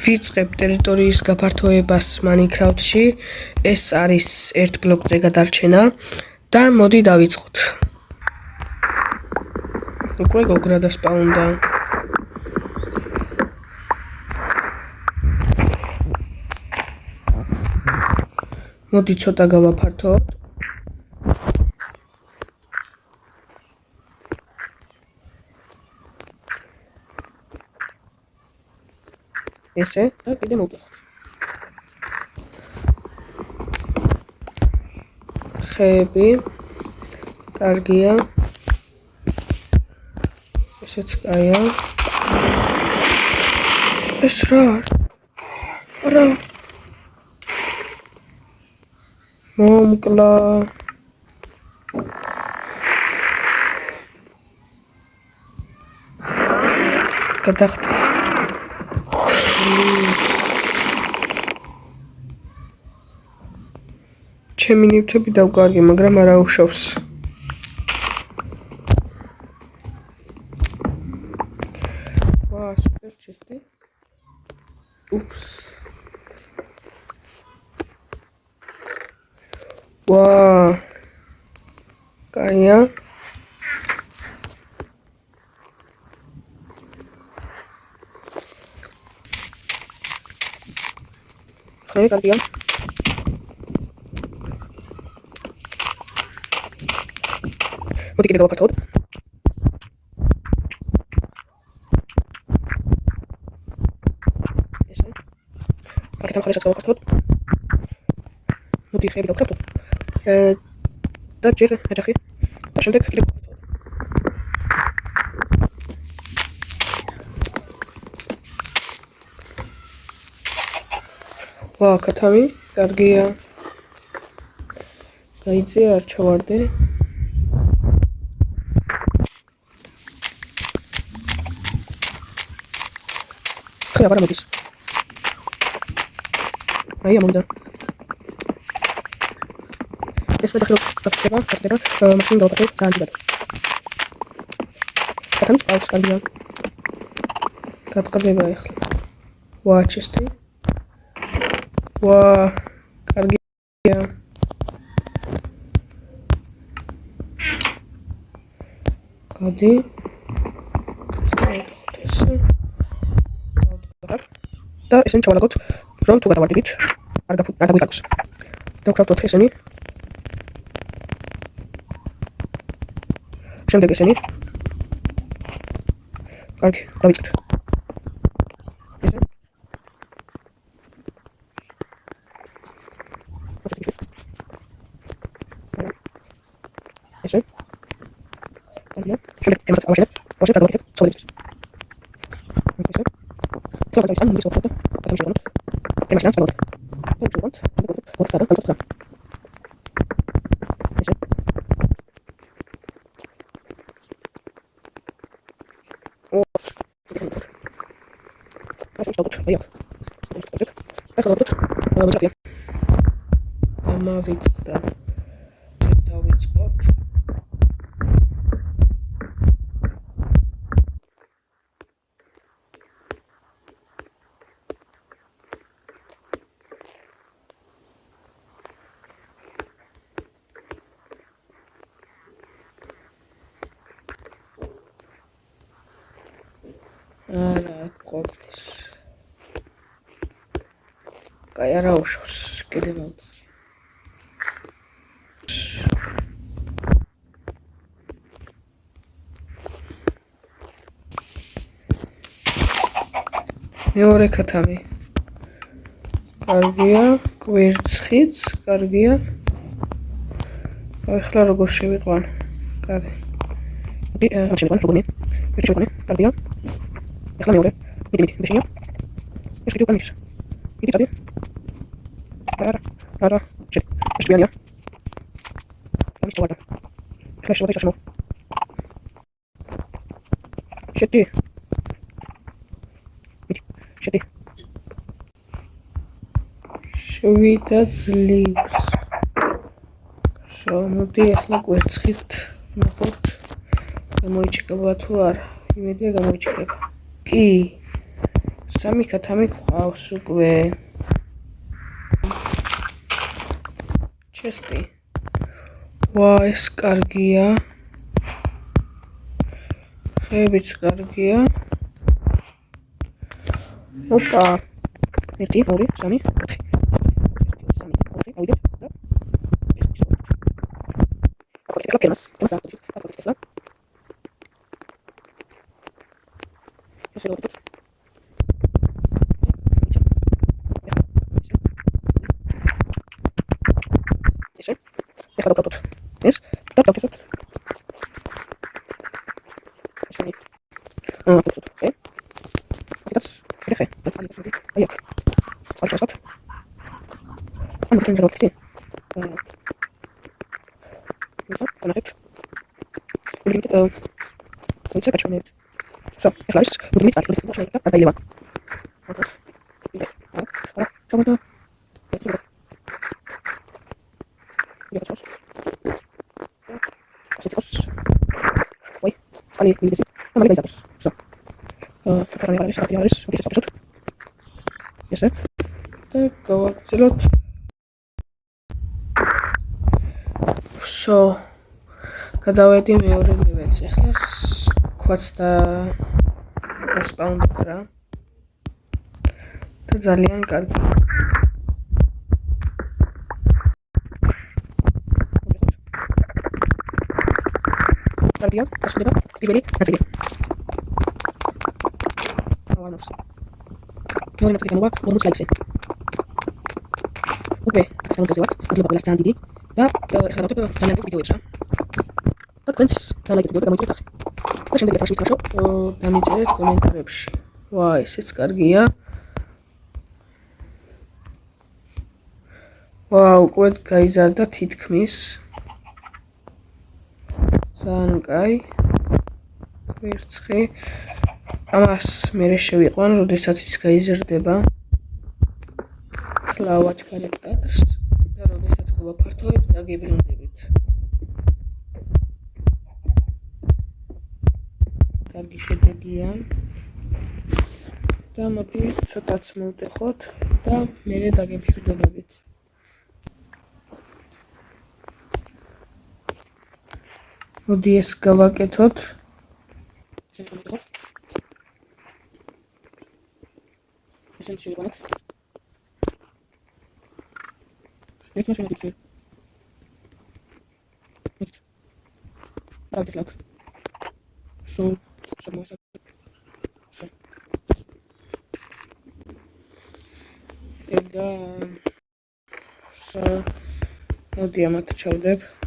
ვიწყებ ტერიტორიის გაფართოებას Minecraft-ში. ეს არის ერთ ბლოკზე გადარჩენა და მოდი დავიწყოთ. უკვე გოგრა დასპაუნდა. მოდი ცოტა გავაფართოვოთ. ესე და კიდე მოვკითხოთ. ხეები კარგია. ესეც კაია. ეს რა? რა? მომკლა. გადახტი. ჩემი ნივთები დავკარგე, მაგრამ არა უშავს. ვა, სუპერ ჩესტი. უფს. ვა. კაია. ხე კარგია. მოდი კიდე გავაფართოვოთ. ესე. აქეთან ხარესაც გავაფართოვოთ. მოდი ხეები დავკრავდოთ. და ჯერ ეჯახი. და შემდეგ კიდე გავაფართოვოთ. ვა, კათავი, კარგია. გაიწია, არ ჩავარდე. ხე აღარ მოდის. აი ამოვიდა. ეს გადახრო გაფრთხილება, მაშინ დავაკეთებ ძალიან დიდად. კათამის პაუზს კარგია. გადაყდება ახლა. ვა, ჩესტი. ვა, კარგია. გადი. და ესენი ჩავალაგოთ, რომ თუ გადავარდებით, არ დაგვიკარგოს. დავკრავდოთ ესენი. შემდეგ ესენი. კარგი, დავიწყეთ. ესე. ესე. კარგია. შემდეგ ემაც ავაშენებ, გადავაკეთებ ცხოველებს. ესე. Τώρα θα κάνουμε λίγο πρώτα, κατά μισό χρόνο. Και μας να σπανώτε. Δεν ξέρω πότε, πότε. Έτσι. Αυτό είναι το αyak. Αυτό είναι το αyak. Αμαβίτστα. არა ყოფნის. კაი არა უშავს. კიდე მოვდახე. მეორე კათამი. კარგია, კვერცხიც, კარგია. ახლა როგორ შევიყვან? კარგი. ამ შევიყვან, როგორია? ეს შევიყვან, კარგია. ახლა მეორე. მიდი, ბეშინია. ეს კიდე უკან ის. მიდი წადი. არა. ეს ბიანია. ამის თავად. ახლა შევიყვან. შედი. მიდი, შედი. შევიდა ძლივს. მოდი ახლა კვერცხით მოხოთ. გამოიჩეკება თუ არა? იმედია გამოიჩეკება. კი. სამი ქათამი გვყავს უკვე. ჩესტი. ვა, ეს კარგია. ხეებიც კარგია. ოპა. 1 2 3 4 ავიდეთ და ეს ისე აკეთე კლაკენას და აკეთე ეს როდეთ ეს ეხლა დავკავოთ ეს და დავკავოთ აი აქ წავშოთ ამ თქვენ დავკეთე კონახეთ ვიგეთ ვიცი გაჩვენებთ სო ეხლა ის მუდმივი წარკვეთი და გადაილევა აკეთე აქ არა ჩამოდი ой, али, видите? Ну, малый запас. Всё. Карамель, Ясно? Так, გავაგრძელოთ. Всё. გადავედი მეორე ლეველს. ეხლა ქვაც და დასპაუნდება რა. და ძალიან კარგი. კარგია, გასულდება პირველი ნაწილი. ავანოს. მეორე ნაწილი გამოვა 40 ლაიქზე. უკვე სამოწესივად, მადლობა ყველას ძალიან დიდი და ეხლა დავდებ ძალიან დიდ ვიდეოებს რა. და თქვენს დალაიქეთ ვიდეო და გამოიწერეთ ახლა. და შემდეგ ეთავში ვთქვაშო, დამიწერეთ კომენტარებში. ვა, ესეც კარგია. ვა, უკვე გაიზარდა თითქმის. ძალიან კაი. ვერცხი. ამას მე შევიყვან, როდესაც ის გაიზრდება. ახლა ავაჩქარებ კადრს და როდესაც გავაფართოვებ, დაგიბრუნდებით. კარგი შედეგია. და მოდი ცოტაც მოვტეხოთ და მერე დაგემშვიდობებით. მოდი ეს გავაკეთოთ. ესენ შევიყვანოთ. ერთ მაშინ მოდით. დავდეკლავ. სულ შემოსა. და მოდი ამათ ჩავდებ.